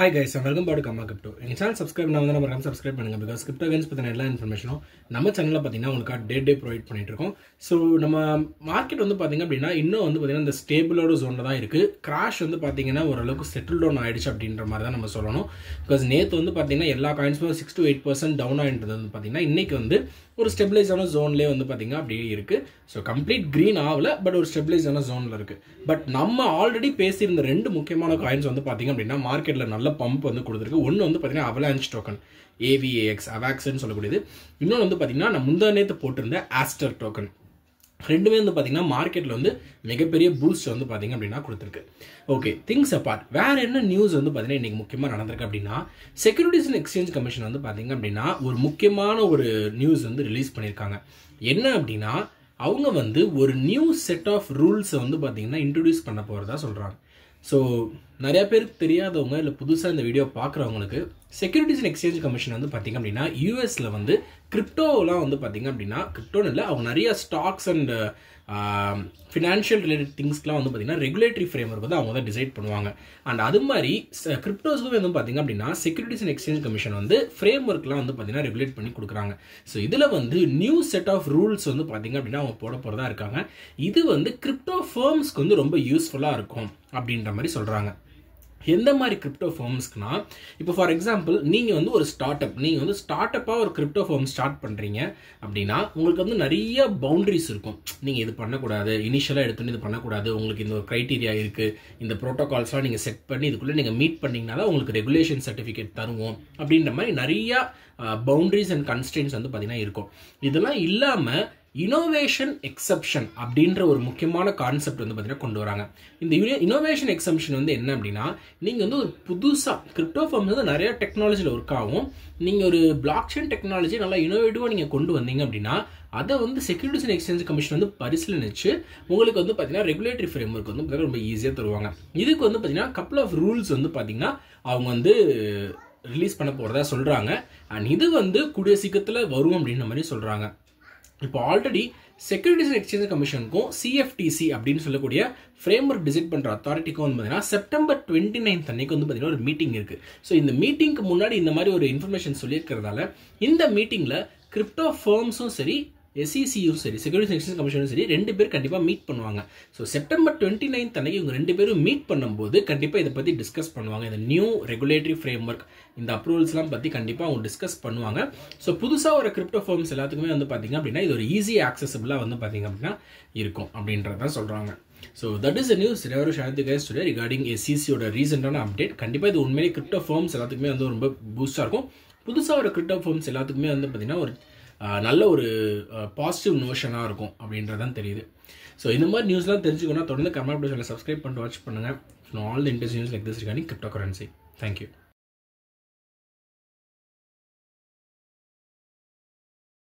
Hi guys, and welcome back to Kamma Crypto. In channel subscribe na vandha namakam subscribe pannunga because crypto gains pathina ella information நம்ம சேனல்ல பாத்தீங்கன்னா உங்களுக்கு டே provide பண்ணிட்டு இருக்கோம். So நம்ம market வந்து பாத்தீங்க அப்படினா இன்னும் வந்து பாத்தீங்கன்னா இந்த ஸ்டேபிளோட ஜோன்ல தான் இருக்கு. கிராஷ் வந்து பாத்தீங்கன்னா ஓரளவுக்கு செட்டில் டவுன் ஆயிடுச்சு அப்படின்ற மாதிரி தான் நம்ம சொல்லணும். பிகாஸ் நேத்து வந்து பாத்தீங்கன்னா எல்லா காயின்ஸும் 6 to 8% டவுன் ஆயிட்டது வந்து பாத்தீங்கன்னா இன்னைக்கு வந்து ஒரு ஸ்டெபிலைஸான ஜோன்லயே வந்து பாத்தீங்க அப்படியே இருக்கு. சோ கம்ப்ளீட் கிரீன் ஆகல, பட் ஒரு ஸ்டெபிலைஸான ஜோன்ல இருக்கு. பட் நம்ம ஆல்ரெடி பேசியிருந்த ரெண்டு முக்கியமான காயின்ஸ் வந்து பாத்தீங்க அப்படினா மார்க்கெட்ல நல்ல பம்ப் வந்து கொடுத்திருக்கு. ஒன்னு வந்து பாத்தீங்கன்னா அவலான்ச் டோக்கன் AVAX அவாக்ஸ்னு சொல்லக்கூடியது. இன்னொன்று வந்து பார்த்தீங்கன்னா நான் முந்தா நேற்று போட்டிருந்த ஆஸ்டர் டோக்கன். ரெண்டுமே வந்து பார்த்தீங்கன்னா மார்க்கெட்டில் வந்து மிகப்பெரிய பூஸ்ட் வந்து பார்த்தீங்க அப்படின்னா கொடுத்துருக்கு. ஓகே, திங்ஸ் அப்பார்ட் வேற என்ன நியூஸ் வந்து பார்த்தீங்கன்னா இன்னைக்கு முக்கியமாக நடந்திருக்கு அப்படின்னா செக்யூரிட்டிஸ் அண்ட் எக்ஸ்சேஞ்ச் கமிஷன் வந்து பார்த்தீங்க அப்படின்னா ஒரு முக்கியமான ஒரு நியூஸ் வந்து ரிலீஸ் பண்ணியிருக்காங்க. என்ன அப்படின்னா அவங்க வந்து ஒரு நியூ செட் ஆஃப் ரூல்ஸை வந்து பார்த்தீங்கன்னா இன்ட்ரடியூஸ் பண்ண போகிறதா சொல்கிறாங்க. ஸோ நிறைய பேருக்கு தெரியாதவங்க இல்லை புதுசாக இந்த வீடியோ பார்க்குறவங்களுக்கு செக்யூரிட்டிஸ் அண்ட் எக்ஸ்சேஞ்ச் கமிஷன் வந்து பார்த்தீங்க அப்படின்னா யூஎஸில் வந்து கிரிப்டோலாம் வந்து பார்த்தீங்க அப்படின்னா கிரிப்டோன்னு இல்லை, அவங்க நிறைய ஸ்டாக்ஸ் அண்ட் ஃபினான்ஷியல் ரிலேட்டட் திங்ஸ்க்குலாம் வந்து பார்த்தீங்கன்னா ரெகுலேட்டரி ஃப்ரேம்வொர்க் வந்து அவங்க தான் டிசைட் பண்ணுவாங்க. அண்ட் அது மாதிரி கிரிப்டோஸ்க்கும் வந்து பார்த்தீங்க அப்படின்னா செக்யூரிட்டிஸ் அண்ட் எக்ஸ்சேஞ்ச் கமிஷன் வந்து ஃப்ரேம்வொர்க்லாம் வந்து பார்த்தீங்கன்னா ரெகுலேட் பண்ணி கொடுக்குறாங்க. ஸோ இதில் வந்து நியூ செட் ஆஃப் ரூல்ஸ் வந்து பார்த்தீங்க அப்படின்னா அவங்க போட போகிறதா இருக்காங்க. இது வந்து கிரிப்டோ ஃபர்ம்ஸ்க்கு வந்து ரொம்ப யூஸ்ஃபுல்லாக இருக்கும் அப்படின்ற மாதிரி சொல்கிறாங்க. எந்த மாதிரி கிரிப்டோ ஃபார்ம்ஸ்க்குனா, இப்போ ஃபார் எக்ஸாம்பிள் நீங்கள் வந்து ஒரு நீங்கள் வந்து ஸ்டார்ட் அப்பாக ஒரு கிரிப்டோ ஃபார்ம் ஸ்டார்ட் பண்ணுறீங்க அப்படின்னா உங்களுக்கு வந்து நிறைய பவுண்டரிஸ் இருக்கும். நீங்கள் இது பண்ணக்கூடாது, இனிஷியலாக எடுத்துன்னு இது பண்ணக்கூடாது, உங்களுக்கு இந்த ஒரு க்ரைட்டீரியா இருக்குது, இந்த ப்ரோட்டோகால்ஸ்லாம் நீங்கள் செட் பண்ணி இதுக்குள்ளே நீங்கள் மீட் பண்ணிங்கன்னா தான் உங்களுக்கு ரெகுலேஷன் சர்டிஃபிகேட் தருவோம் அப்படின்ற மாதிரி நிறையா பவுண்டரிஸ் அண்ட் கன்ஸ்ட்ரெயின்ஸ் வந்து பார்த்தீங்கன்னா இருக்கும். இதெல்லாம் இல்லாமல் இனோவேஷன் எக்ஸப்ஷன் அப்படின்ற ஒரு முக்கியமான கான்செப்ட் வந்து பார்த்தீங்கன்னா கொண்டு வராங்க. இந்த இனோவேஷன் எக்ஸப்ஷன் வந்து என்ன அப்படின்னா, நீங்கள் வந்து ஒரு புதுசாக கிரிப்டோ ஃபார்ம்ஸ் வந்து நிறைய டெக்னாலஜியில் ஒர்க் ஆகும். நீங்கள் ஒரு பிளாக் செயின் டெக்னாலஜி நல்லா இனோவேட்டிவாக நீங்கள் கொண்டு வந்தீங்க அப்படின்னா அதை வந்து செக்யூரிட்டிஸ் அண்ட் எக்ஸ்சேஞ்ச் கமிஷன் வந்து பரிசீலனிச்சு உங்களுக்கு வந்து பார்த்தீங்கன்னா ரெகுலேட்டரி ஃப்ரேம்வொர்க் வந்து பார்த்தீங்கன்னா ரொம்ப ஈஸியாக தருவாங்க. இதுக்கு வந்து பார்த்தீங்கன்னா கப்பல் ஆஃப் ரூல்ஸ் வந்து பார்த்தீங்கன்னா அவங்க வந்து ரிலீஸ் பண்ண போகிறதா சொல்கிறாங்க. அண்ட் இது வந்து கூடிய சீக்கிரத்தில் வரும் அப்படின்ற மாதிரி சொல்கிறாங்க. இப்போ ஆல்ரெடி செக்யூரிட்டிஸ் அண்ட் எக்ஸ்சேஞ்ச் கமிஷனுக்கும் CFTC அப்படின்னு சொல்லக்கூடிய ஃப்ரேம்வொர்க் டிசைட் பண்ணுற அத்தாரிட்டிக்கும் வந்து பார்த்தீங்கன்னா செப்டம்பர் 29 அன்னைக்கு வந்து பார்த்தீங்கன்னா ஒரு மீட்டிங் இருக்குது. ஸோ இந்த மீட்டிங்க்கு முன்னாடி இந்த மாதிரி ஒரு இன்ஃபர்மேஷன் சொல்லியிருக்கிறதால இந்த மீட்டிங்கில் கிரிப்டோ ஃபர்ம்ஸும் சரி SECயும் சரி செக்யூரிட்டிஸ் அண்ட் எக்ஸ்சேஞ்ச் கமிஷனும் சரி ரெண்டு பேர் கண்டிப்பாக மீட் பண்ணுவாங்க. ஸோ செப்டம்பர் 29 அன்னைக்கு இவங்க ரெண்டு பேரும் மீட் பண்ணும்போது கண்டிப்பாக இதை பற்றி டிஸ்கஸ் பண்ணுவாங்க. இந்த நியூ ரெகுலேட்டரி ஃப்ரேம்வொர்க் இந்த அப்ரூவல்ஸ்லாம் பற்றி கண்டிப்பாக அவங்க டிஸ்கஸ் பண்ணுவாங்க. ஸோ புதுசாக ஒரு கிரிப்டோ ஃபார்ம்ஸ் எல்லாத்துக்குமே வந்து பார்த்தீங்க அப்படின்னா இது ஒரு ஈஸி ஆக்சசபிளாக வந்து பார்த்தீங்க அப்படின்னா இருக்கும் அப்படின்றதான் சொல்கிறாங்க. So that is the news ரெவரு ஷேர் கைஸ் டுடே ரிகார்டிங் SECயோட ரீசெண்டான அப்டேட். கண்டிப்பாக இது உண்மையிலே கிரிப்டோ ஃபார்ம்ஸ் எல்லாத்துக்குமே வந்து ரொம்ப பூஸ்டாக இருக்கும். புதுசாக ஒரு கிரிப்டோ ஃபார்ம்ஸ் எல்லாத்துக்குமே வந்து பார்த்தீங்கன்னா ஒரு நல்ல ஒரு பாசிட்டிவ் நோஷனாக இருக்கும் அப்படின்றதான் தெரியுது. ஸோ இந்த மாதிரி நியூஸ்லாம் தெரிஞ்சுக்கணும் தொடர்ந்து கமெண்ட் சேனலை சப்ஸ்கிரைப் பண்ணிட்டு வாட்ச் பண்ணுங்கள். All the interest news like this regarding crypto currency. Thank you.